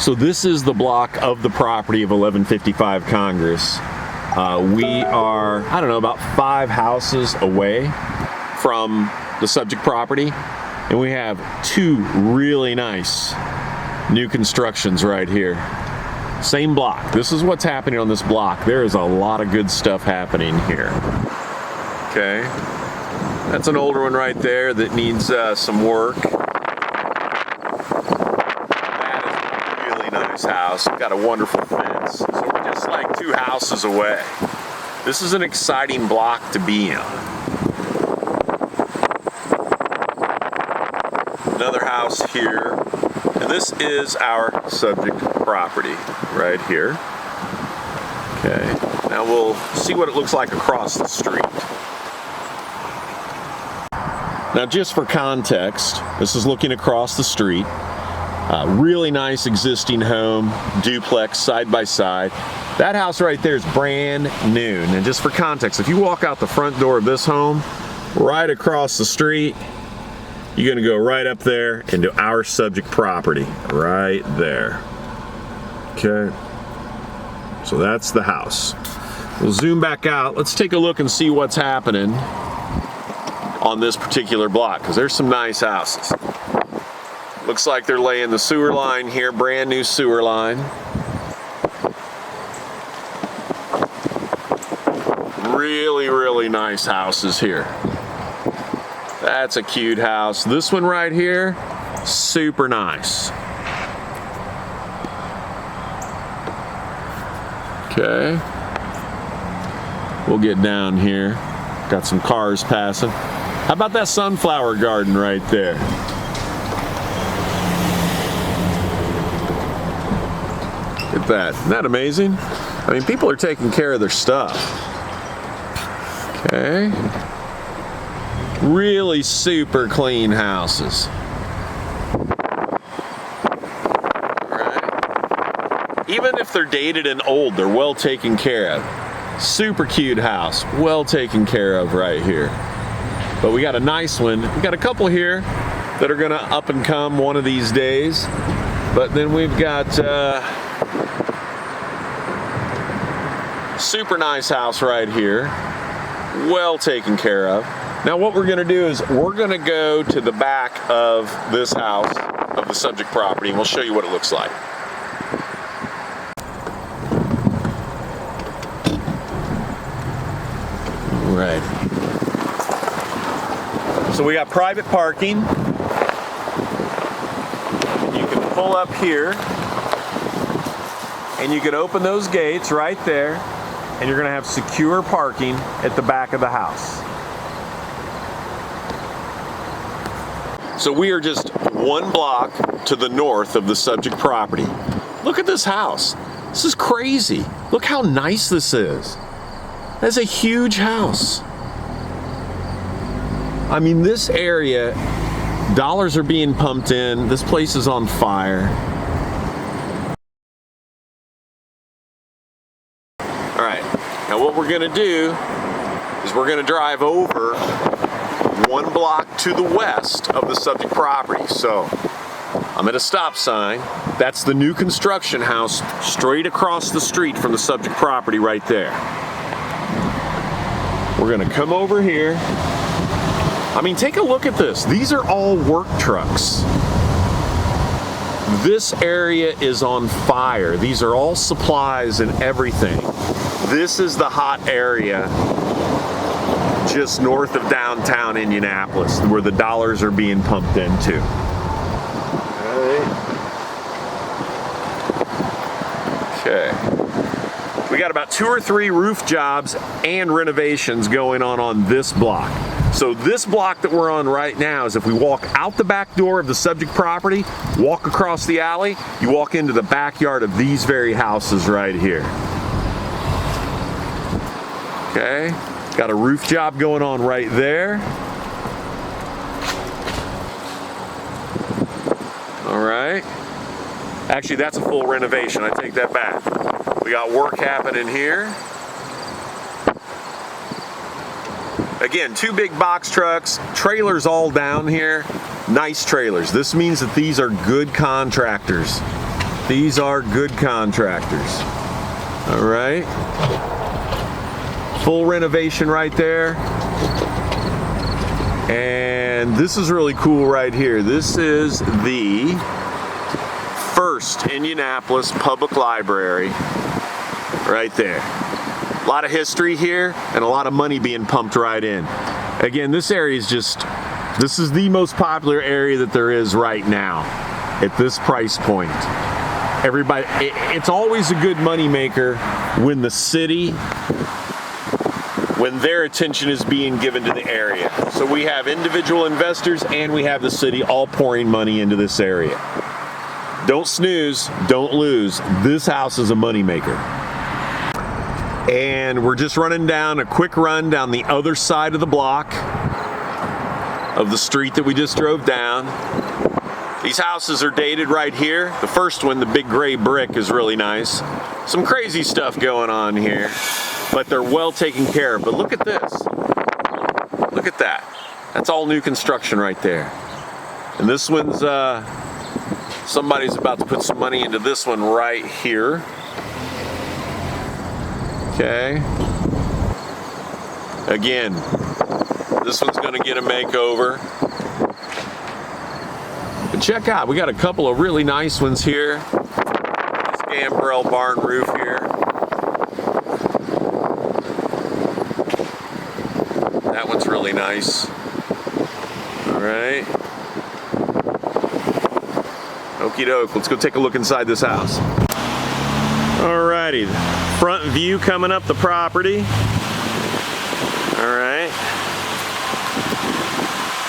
So this is the block of the property of 1155 Congress. We are, I don't know, about 5 houses away from the subject property, and we have 2 really nice new constructions right here. Same block. This is what's happening on this block. There is a lot of good stuff happening here. Okay, that's an older one right there that needs some work. That is a really nice house. Got a wonderful fence. So we're just like 2 houses away. This is an exciting block to be on. Another house here, and this is our subject property right here. Okay, now we'll see what it looks like across the street. Now, just for context, this is looking across the street. Really nice existing home, duplex, side by side. That house right there is brand new. And just for context, if you walk out the front door of this home, right across the street, you're gonna go right up there into our subject property, right there. Okay, so that's the house. We'll zoom back out. Let's take a look and see what's happening on this particular block, because there's some nice houses. Looks like they're laying the sewer line here, brand new sewer line. Really, really nice houses here. That's a cute house. This one right here, super nice. Okay, we'll get down here. Got some cars passing. How about that sunflower garden right there? Look at that. Isn't that amazing? I mean, people are taking care of their stuff. Okay. Really super clean houses. Right. Even if they're dated and old, they're well taken care of. Super cute house, well taken care of right here. But we got a nice one. We got a couple here that are gonna up and come one of these days. But then we've got super nice house right here, well taken care of. Now what we're gonna do is we're gonna go to the back of this house, of the subject property, and we'll show you what it looks like. All right. So we got private parking. You can pull up here, and you can open those gates right there, and you're gonna have secure parking at the back of the house. So we are just 1 block to the north of the subject property. Look at this house. This is crazy. Look how nice this is. That's a huge house. I mean, this area, dollars are being pumped in. This place is on fire. All right, now what we're gonna do is we're gonna drive over 1 block to the west of the subject property. So I'm at a stop sign. That's the new construction house straight across the street from the subject property right there. We're gonna come over here. I mean, take a look at this. These are all work trucks. This area is on fire. These are all supplies and everything. This is the hot area just north of downtown Indianapolis, where the dollars are being pumped into. Okay. We got about 2 or 3 roof jobs and renovations going on this block. So this block that we're on right now is if we walk out the back door of the subject property, walk across the alley, you walk into the backyard of these very houses right here. Okay, got a roof job going on right there. All right. Actually, that's a full renovation. I take that back. We got work happening here. Again, 2 big box trucks, trailers all down here. Nice trailers. This means that these are good contractors. These are good contractors. All right. Full renovation right there. And this is really cool right here. This is the first Indianapolis Public Library right there. A lot of history here and a lot of money being pumped right in. Again, this area is this is the most popular area that there is right now at this price point. Everybody, it's always a good money maker when the city, when their attention is being given to the area. So we have individual investors and we have the city all pouring money into this area. Don't snooze, don't lose. This house is a money maker. And we're just running down a quick run down the other side of the block of the street that we just drove down. These houses are dated right here. The first one, the big gray brick, is really nice. Some crazy stuff going on here, but they're well taken care of. But look at this. Look at that. That's all new construction right there. And this one's, somebody's about to put some money into this one right here. Okay. Again, this one's gonna get a makeover. But check out, we got a couple of really nice ones here. This gambrel barn roof here. That one's really nice. All right. Okie doke, let's go take a look inside this house. Alrighty, front view coming up the property. All right.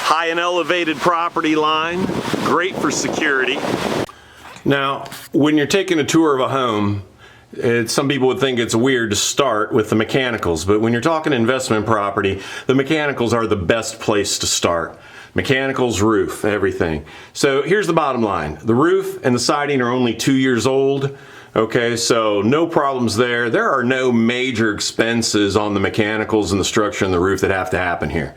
High and elevated property line, great for security. Now, when you're taking a tour of a home, some people would think it's weird to start with the mechanicals, but when you're talking investment property, the mechanicals are the best place to start. Mechanicals, roof, everything. So here's the bottom line. The roof and the siding are only 2 years old. Okay, so no problems there. There are no major expenses on the mechanicals and the structure and the roof that have to happen here.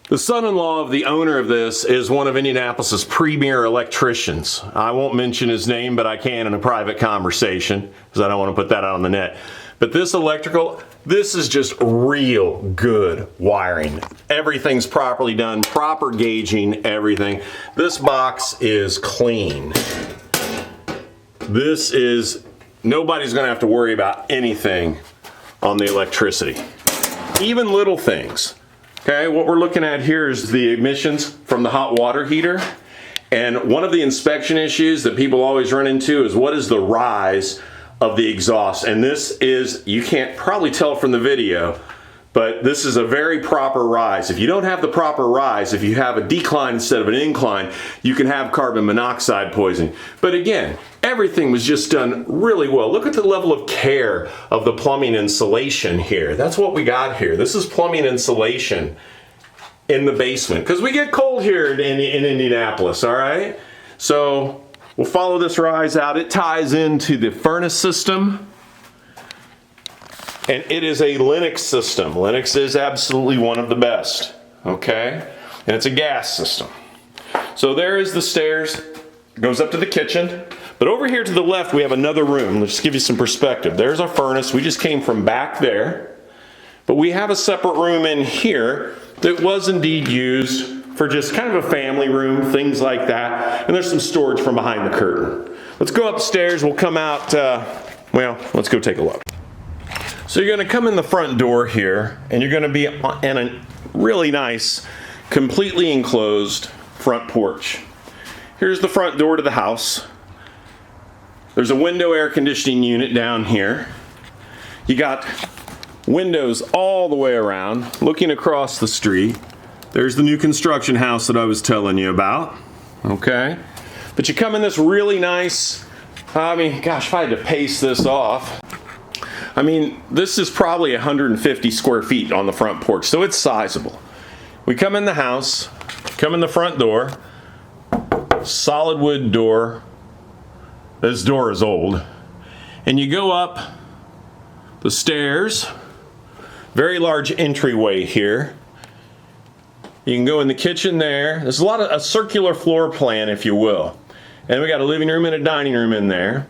The son-in-law of the owner of this is one of Indianapolis's premier electricians. I won't mention his name, but I can in a private conversation because I don't want to put that out on the net. But this electrical, this is just real good wiring. Everything's properly done, proper gauging, everything. This box is clean. This is, nobody's gonna have to worry about anything on the electricity. Even little things. Okay, what we're looking at here is the emissions from the hot water heater. And one of the inspection issues that people always run into is what is the rise of the exhaust. And this is, you can't probably tell from the video, but this is a very proper rise. If you don't have the proper rise, if you have a decline instead of an incline, you can have carbon monoxide poisoning. But again, everything was just done really well. Look at the level of care of the plumbing insulation here. That's what we got here. This is plumbing insulation in the basement because we get cold here in Indianapolis, all right? So we'll follow this rise out. It ties into the furnace system. And it is a Lennox system. Lennox is absolutely one of the best, okay? And it's a gas system. So there is the stairs, goes up to the kitchen. But over here to the left, we have another room. Let's just give you some perspective. There's our furnace. We just came from back there. But we have a separate room in here that was indeed used for just kind of a family room, things like that. And there's some storage from behind the curtain. Let's go upstairs. We'll come out, well, let's go take a look. So you're gonna come in the front door here, and you're gonna be in a really nice, completely enclosed front porch. Here's the front door to the house. There's a window air conditioning unit down here. You got windows all the way around, looking across the street. There's the new construction house that I was telling you about, okay? But you come in this really nice, I mean, gosh, if I had to pace this off, I mean, this is probably 150 square feet on the front porch, so it's sizable. We come in the house, come in the front door, solid wood door. This door is old. And you go up the stairs, very large entryway here. You can go in the kitchen there. There's a circular floor plan, if you will. And we got a living room and a dining room in there.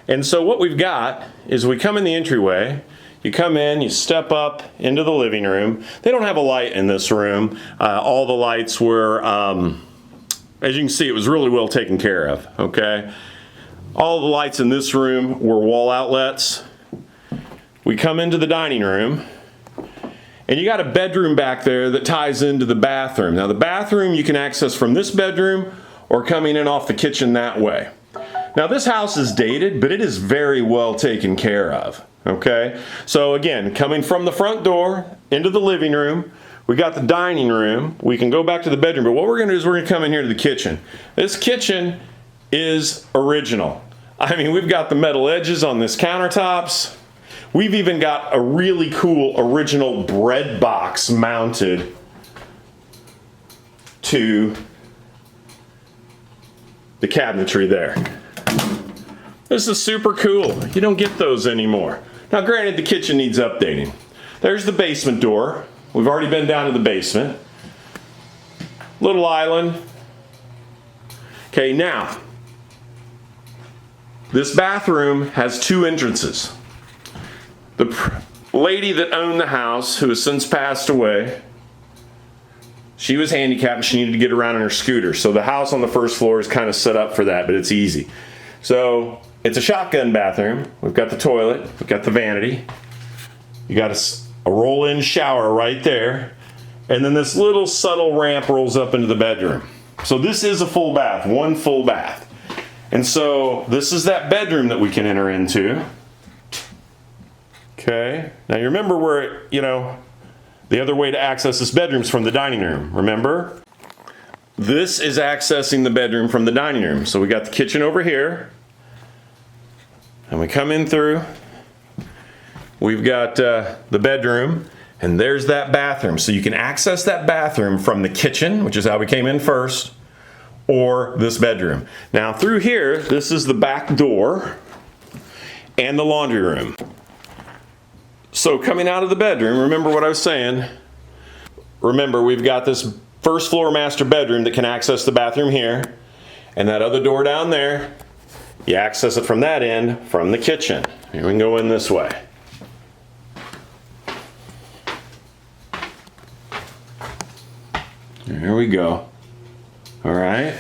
And so what we've got is we come in the entryway, you come in, you step up into the living room. They don't have a light in this room. All the lights were, as you can see, it was really well taken care of, okay? All the lights in this room were wall outlets. We come into the dining room, and you got a bedroom back there that ties into the bathroom. Now the bathroom you can access from this bedroom or coming in off the kitchen that way. Now this house is dated, but it is very well taken care of, okay? So again, coming from the front door into the living room, we got the dining room, we can go back to the bedroom, but what we're gonna do is we're gonna come in here to the kitchen. This kitchen is original. I mean, we've got the metal edges on this countertops. We've even got a really cool original bread box mounted to the cabinetry there. This is super cool. You don't get those anymore. Now granted, the kitchen needs updating. There's the basement door. We've already been down to the basement. Little island. Okay, now, this bathroom has two entrances. The lady that owned the house, who has since passed away, she was handicapped and she needed to get around on her scooter. So the house on the first floor is kind of set up for that, but it's easy. So it's a shotgun bathroom. We've got the toilet, we've got the vanity. You got a roll-in shower right there. And then this little subtle ramp rolls up into the bedroom. So this is a full bath, one full bath. And so this is that bedroom that we can enter into. Okay, now you remember where, the other way to access this bedroom is from the dining room, remember? This is accessing the bedroom from the dining room. So we got the kitchen over here, and we come in through, we've got the bedroom, and there's that bathroom. So you can access that bathroom from the kitchen, which is how we came in first, or this bedroom. Now through here, this is the back door and the laundry room. So coming out of the bedroom, remember what I was saying. Remember, we've got this first floor master bedroom that can access the bathroom here, and that other door down there, you access it from that end, from the kitchen. Here we can go in this way. Here we go. All right.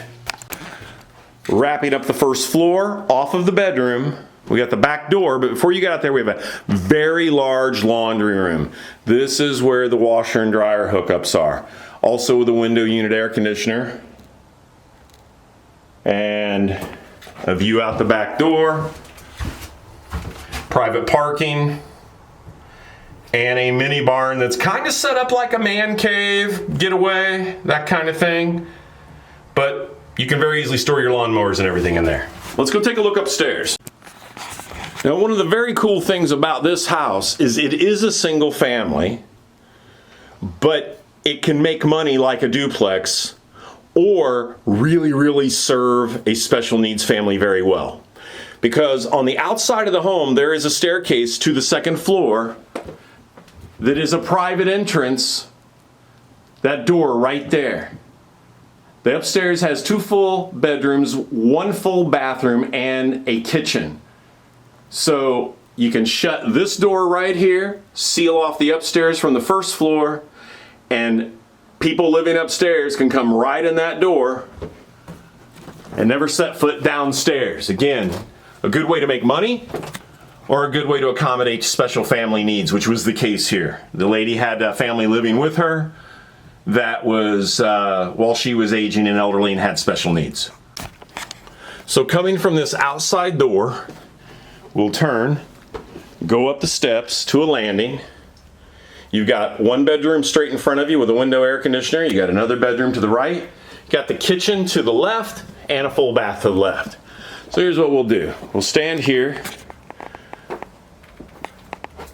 Wrapping up the first floor off of the bedroom, we got the back door, but before you get out there, we have a very large laundry room. This is where the washer and dryer hookups are. Also with a window unit air conditioner. And a view out the back door. Private parking. And a mini barn that's kind of set up like a man cave, getaway, that kind of thing. But you can very easily store your lawnmowers and everything in there. Let's go take a look upstairs. Now, one of the very cool things about this house is it is a single family, but it can make money like a duplex or really, really serve a special needs family very well. Because on the outside of the home, there is a staircase to the second floor that is a private entrance, that door right there. The upstairs has two full bedrooms, one full bathroom, and a kitchen. So you can shut this door right here, seal off the upstairs from the first floor, and people living upstairs can come right in that door and never set foot downstairs. Again, a good way to make money or a good way to accommodate special family needs, which was the case here. The lady had a family living with her that was, while she was aging and elderly and had special needs. So coming from this outside door, we'll turn, go up the steps to a landing. You've got one bedroom straight in front of you with a window air conditioner. You got another bedroom to the right. You got the kitchen to the left and a full bath to the left. So here's what we'll do. We'll stand here.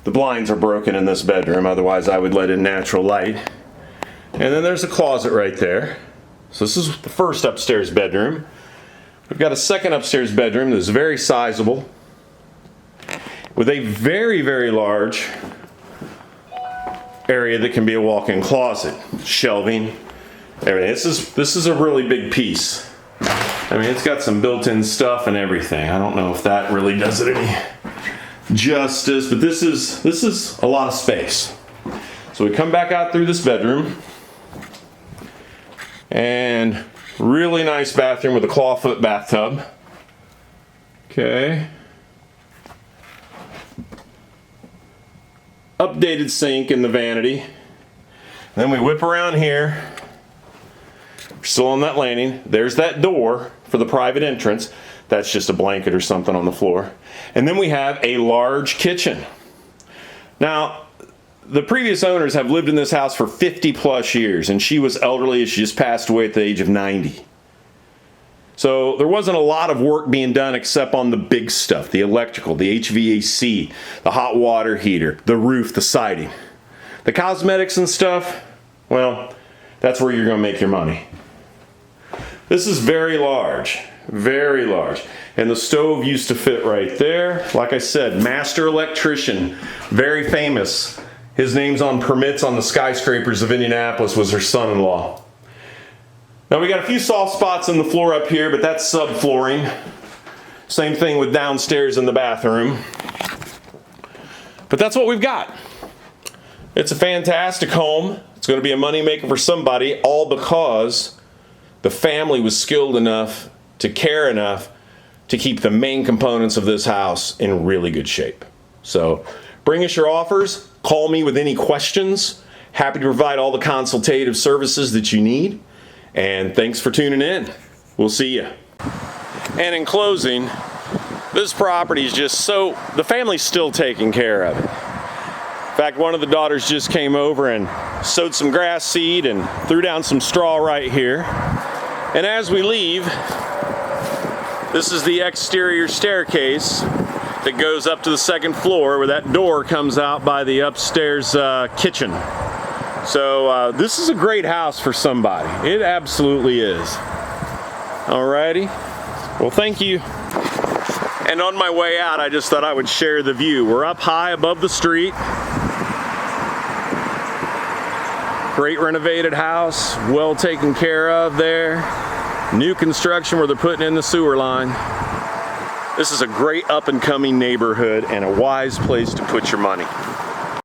The blinds are broken in this bedroom, otherwise I would let in natural light. And then there's a closet right there. So this is the first upstairs bedroom. We've got a second upstairs bedroom that's very sizable, with a very, very large area that can be a walk-in closet, shelving, everything. This is a really big piece. I mean, it's got some built-in stuff and everything. I don't know if that really does it any justice, but this is a lot of space. So we come back out through this bedroom, and really nice bathroom with a clawfoot bathtub. Okay. Updated sink in the vanity. Then we whip around here. We're still on that landing. There's that door for the private entrance. That's just a blanket or something on the floor. And then we have a large kitchen. Now, the previous owners have lived in this house for 50 plus years, and she was elderly. She just passed away at the age of 90. So there wasn't a lot of work being done except on the big stuff, the electrical, the HVAC, the hot water heater, the roof, the siding. The cosmetics and stuff, well, that's where you're going to make your money. This is very large, very large. And the stove used to fit right there. Like I said, master electrician, very famous. His name's on permits on the skyscrapers of Indianapolis, was her son-in-law. Now we got a few soft spots in the floor up here, but that's subflooring. Same thing with downstairs in the bathroom. But that's what we've got. It's a fantastic home. It's going to be a moneymaker for somebody, all because the family was skilled enough to care enough to keep the main components of this house in really good shape. So bring us your offers. Call me with any questions. Happy to provide all the consultative services that you need. And thanks for tuning in. We'll see you. And in closing, this property is just so, the family's still taking care of it. In fact, one of the daughters just came over and sowed some grass seed and threw down some straw right here. And as we leave, this is the exterior staircase that goes up to the second floor, where that door comes out by the upstairs kitchen. So this is a great house for somebody. It absolutely is. Alrighty. Well, thank you. And on my way out, I just thought I would share the view. We're up high above the street. Great renovated house, well taken care of there. New construction where they're putting in the sewer line. This is a great up and coming neighborhood and a wise place to put your money.